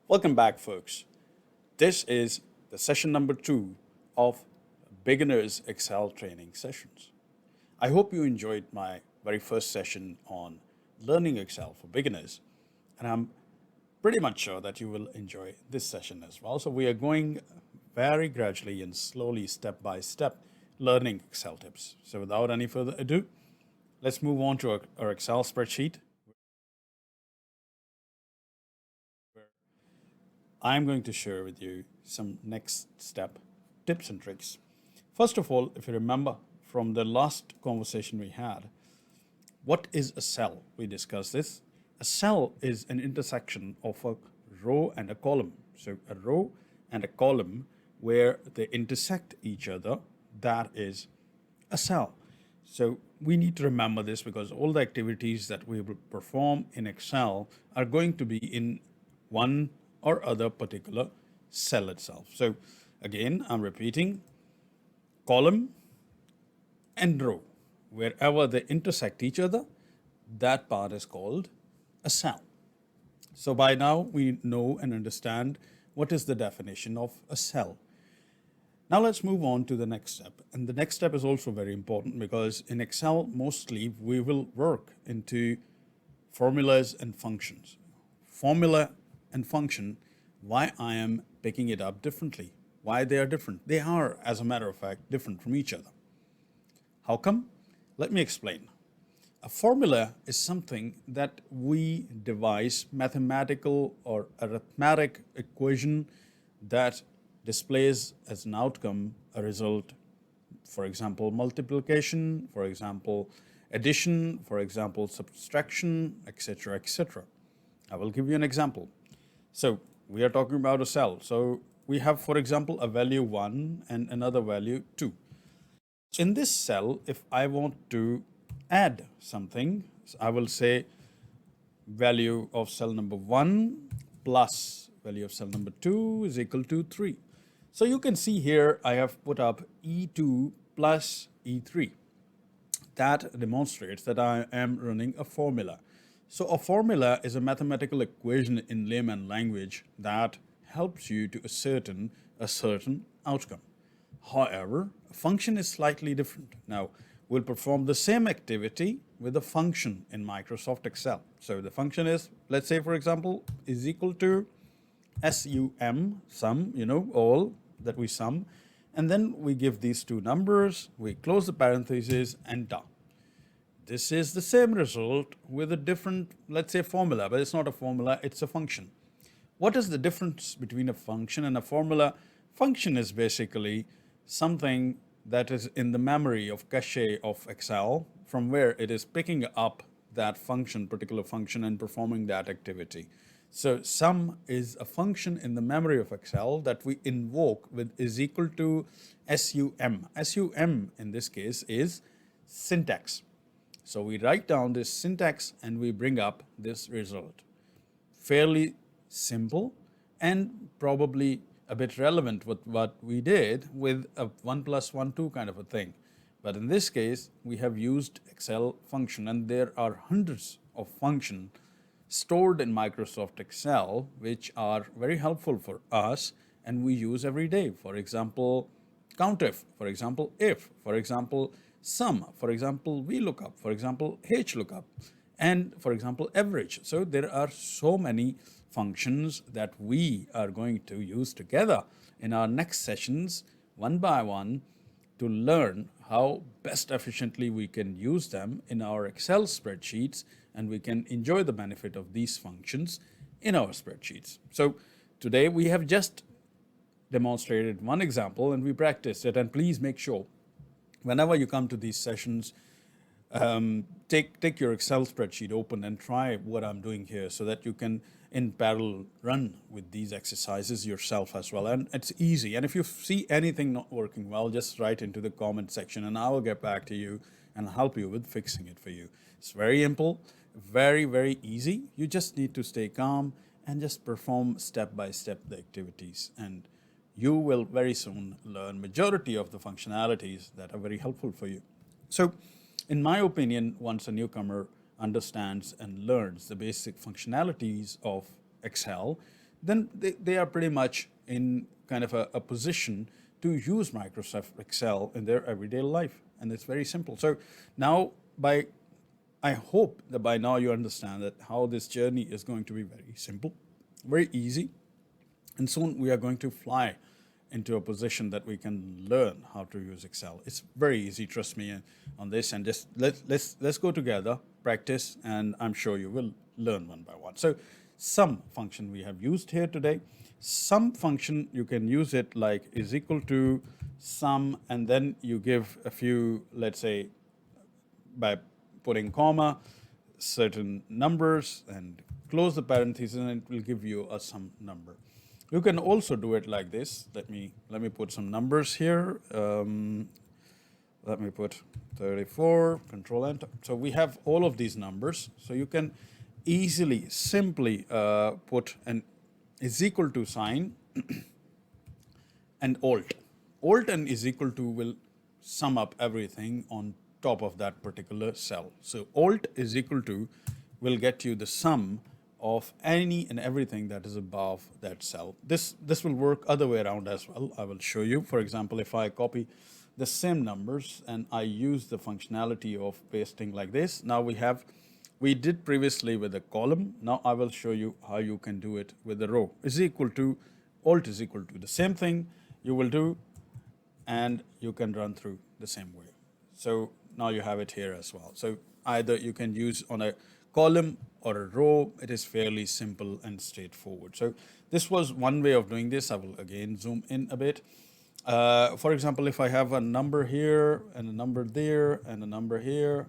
Welcome back, folks. This is the session number 2 of Beginners Excel training sessions. I hope you enjoyed my very first session on learning Excel for beginners, and I'm pretty much sure that you will enjoy this session as well. So, we are going very gradually and slowly, step by step, learning Excel tips. So, without any further ado, let's move on to our Excel spreadsheet. I'm going to share with you some next step tips and tricks. First of all, if you remember from the last conversation we had, what is a cell? We discussed this. A cell is an intersection of a row and a column. So a row and a column where they intersect each other, that is a cell. So we need to remember this because all the activities that we will perform in Excel are going to be in one or other particular cell itself. So again, I'm repeating, column and row, wherever they intersect each other, that part is called a cell. So by now we know and understand what is the definition of a cell. Now let's move on to the next step. And the next step is also very important because in Excel, mostly we will work into formulas and functions. Formula and function, why I am picking it up differently, why they are different. They are, as a matter of fact, different from each other. How come? Let me explain. A formula is something that we devise mathematical or arithmetic equation that displays as an outcome a result, for example, multiplication, for example, addition, for example, subtraction, etc., etc. I will give you an example. So we are talking about a cell. So we have, for example, a value 1 and another value 2. In this cell, if I want to add something, I will say value of cell number 1 plus value of cell number 2 is equal to 3. So you can see here I have put up E2 plus E3. That demonstrates that I am running a formula. So a formula is a mathematical equation in layman language that helps you to ascertain a certain outcome. However, a function is slightly different. Now, we'll perform the same activity with a function in Microsoft Excel. So the function is, let's say, for example, is equal to sum, all that we sum. And then we give these two numbers, we close the parentheses and done. This is the same result with a different, let's say, formula, but it's not a formula, it's a function. What is the difference between a function and a formula? Function is basically something that is in the memory of cache of Excel, from where it is picking up that function, particular function, and performing that activity. So sum is a function in the memory of Excel that we invoke with is equal to sum. Sum in this case is syntax. So we write down this syntax and we bring up this result. Fairly simple and probably a bit relevant with what we did with a 1 plus 1, 2 kind of a thing. But in this case, we have used Excel function, and there are hundreds of functions stored in Microsoft Excel which are very helpful for us and we use every day. For example, COUNTIF, for example, if, for example, sum, for example, VLOOKUP, for example, HLOOKUP, and for example, average. So there are so many functions that we are going to use together in our next sessions, one by one, to learn how best efficiently we can use them in our Excel spreadsheets, and we can enjoy the benefit of these functions in our spreadsheets. So today we have just demonstrated one example and we practiced it, and please make sure whenever you come to these sessions, take your Excel spreadsheet open and try what I'm doing here so that you can in parallel run with these exercises yourself as well. And it's easy. And if you see anything not working well, just write into the comment section and I will get back to you and help you with fixing it for you. It's very simple, very, very easy. You just need to stay calm and just perform step by step the activities, and you will very soon learn majority of the functionalities that are very helpful for you. So in my opinion, once a newcomer understands and learns the basic functionalities of Excel, then they are pretty much in kind of a position to use Microsoft Excel in their everyday life. And it's very simple. So now I hope that by now you understand that how this journey is going to be very simple, very easy, and soon we are going to fly into a position that we can learn how to use Excel. It's very easy, trust me on this, and just let's go together, practice, and I'm sure you will learn one by one. So sum function we have used here today. Sum function, you can use it like is equal to sum, and then you give a few, let's say, by putting comma, certain numbers, and close the parentheses, and it will give you a sum number. You can also do it like this. Let me put some numbers here. Let me put 34, Control Enter. So we have all of these numbers. So you can easily, simply put an is equal to sign and Alt. Alt and is equal to will sum up everything on top of that particular cell. So Alt is equal to will get you the sum of any and everything that is above that cell. This will work other way around as well. I will show you. For example, if I copy the same numbers and I use the functionality of pasting like this, now we did previously with a column. Now I will show you how you can do it with a row. Is equal to Alt is equal to the same thing you will do, and you can run through the same way. So now you have it here as well. So either you can use on a column or a row. It is fairly simple and straightforward. So this was one way of doing this. I will again zoom in a bit. For example, if I have a number here and a number there and a number here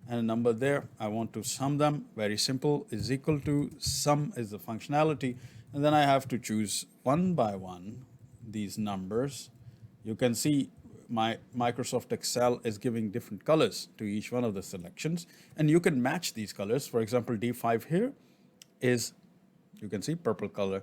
and a number there, I want to sum them. Very simple. Is equal to sum is the functionality, and then I have to choose one by one these numbers. You can see my Microsoft Excel is giving different colors to each one of the selections, and you can match these colors. For example, D5 here is, you can see, purple color.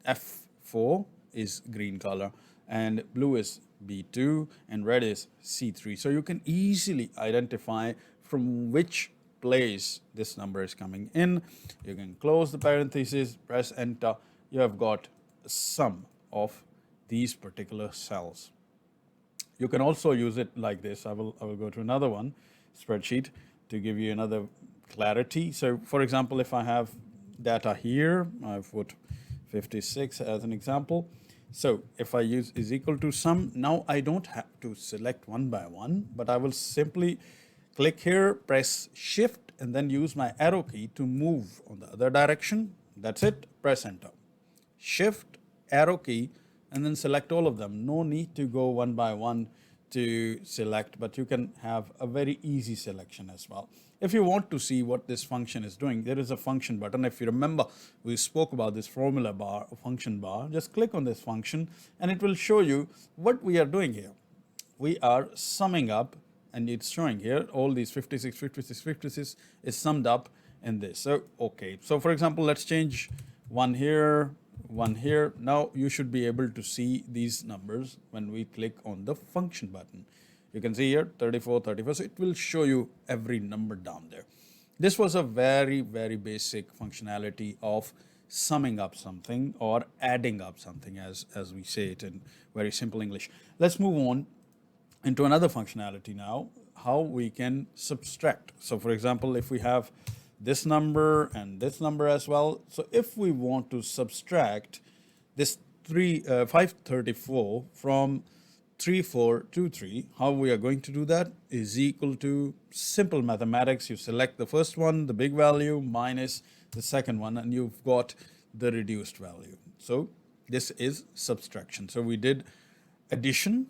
F4 is green color, and blue is B2, and red is C3. So you can easily identify from which place this number is coming in. You can close the parentheses, press enter. You have got a sum of these particular cells. You can also use it like this. I will go to another one, spreadsheet, to give you another clarity. So for example, if I have data here, I've put 56 as an example. So if I use is equal to sum, now I don't have to select one by one, but I will simply click here, press shift, and then use my arrow key to move on the other direction. That's it, press enter. Shift, arrow key, and then select all of them. No need to go one by one to select, but you can have a very easy selection as well. If you want to see what this function is doing, there is a function button. If you remember, we spoke about this formula bar, function bar. Just click on this function and it will show you what we are doing here. We are summing up, and it's showing here all these 56, 56, 56 is summed up in this. So, okay. So for example, let's change one here, one here. Now you should be able to see these numbers when we click on the function button. You can see here 34, 34. So it will show you every number down there. This was a very, very basic functionality of summing up something or adding up something, as we say it in very simple English. Let's move on into another functionality now, how we can subtract. So for example, if we have this number and this number as well. So if we want to subtract this 534 from 3423, how we are going to do that is equal to simple mathematics. You select the first one, the big value, minus the second one, and you've got the reduced value. So this is subtraction. So we did addition.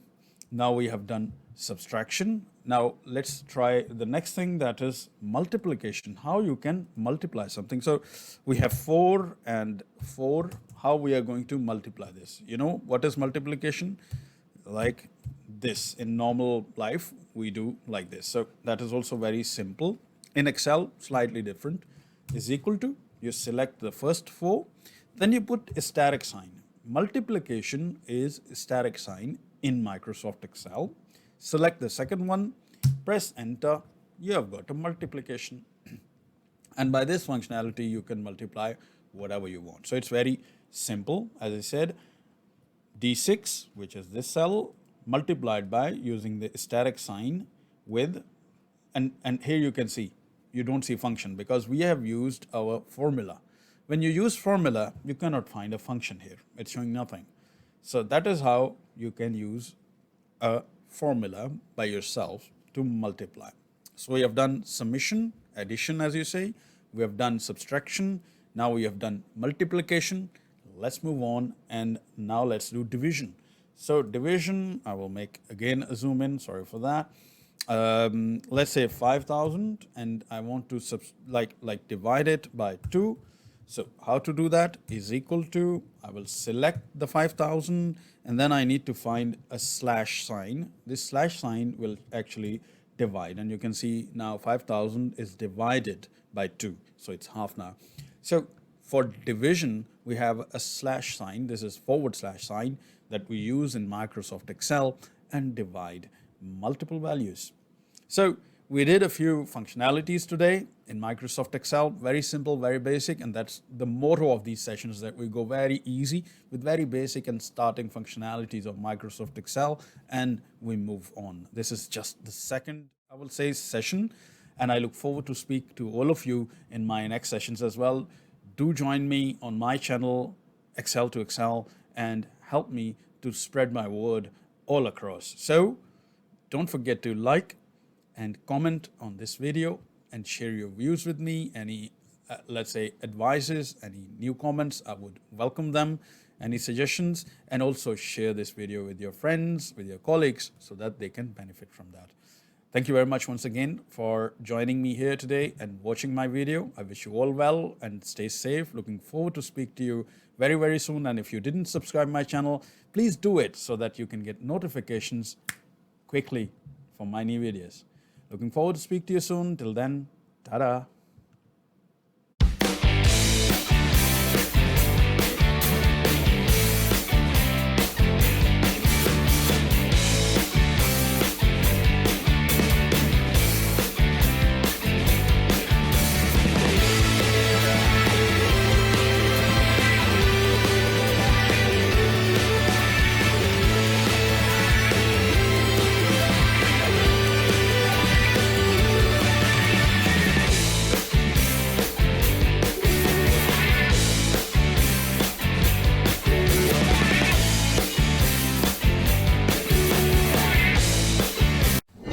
Now we have done subtraction. Now let's try the next thing, that is multiplication, how you can multiply something. So we have 4 and 4, how we are going to multiply this. You know what is multiplication? Like this. In normal life, we do like this. So that is also very simple. In Excel, slightly different. Is equal to, you select the first 4, then you put a asterisk sign. Multiplication is asterisk sign in Microsoft Excel. Select the second one, press enter, you have got a multiplication. And by this functionality, you can multiply whatever you want. So it's very simple. As I said, D6, which is this cell, multiplied by using the static sign with, and here you can see, you don't see function because we have used our formula. When you use formula, you cannot find a function here. It's showing nothing. So that is how you can use a formula by yourself to multiply. So we have done summation, addition as you say, we have done subtraction, now we have done multiplication. Let's move on, and now let's do division. So division, I will make again a zoom in, sorry for that. Let's say 5,000, and I want to divide it by 2. So how to do that is equal to, I will select the 5,000, and then I need to find a slash sign. This slash sign will actually divide, and you can see now 5,000 is divided by 2, so it's half now. So for division, we have a slash sign. This is forward slash sign that we use in Microsoft Excel and divide multiple values. So we did a few functionalities today in Microsoft Excel, very simple, very basic, and that's the motto of these sessions, that we go very easy with very basic and starting functionalities of Microsoft Excel, and we move on. This is just the second, I will say, session, and I look forward to speak to all of you in my next sessions as well. Do join me on my channel, Excel to Excel, and help me to spread my word all across. So don't forget to like and comment on this video and share your views with me. Any, let's say, advices, any new comments, I would welcome them. Any suggestions, and also share this video with your friends, with your colleagues, so that they can benefit from that. Thank you very much once again for joining me here today and watching my video. I wish you all well and stay safe. Looking forward to speak to you very, very soon. And if you didn't subscribe my channel, please do it so that you can get notifications quickly for my new videos. Looking forward to speak to you soon. Till then, ta-da.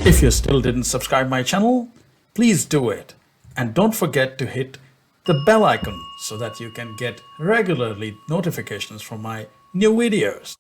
If you still didn't subscribe my channel, please do it. And don't forget to hit the bell icon so that you can get regularly notifications from my new videos.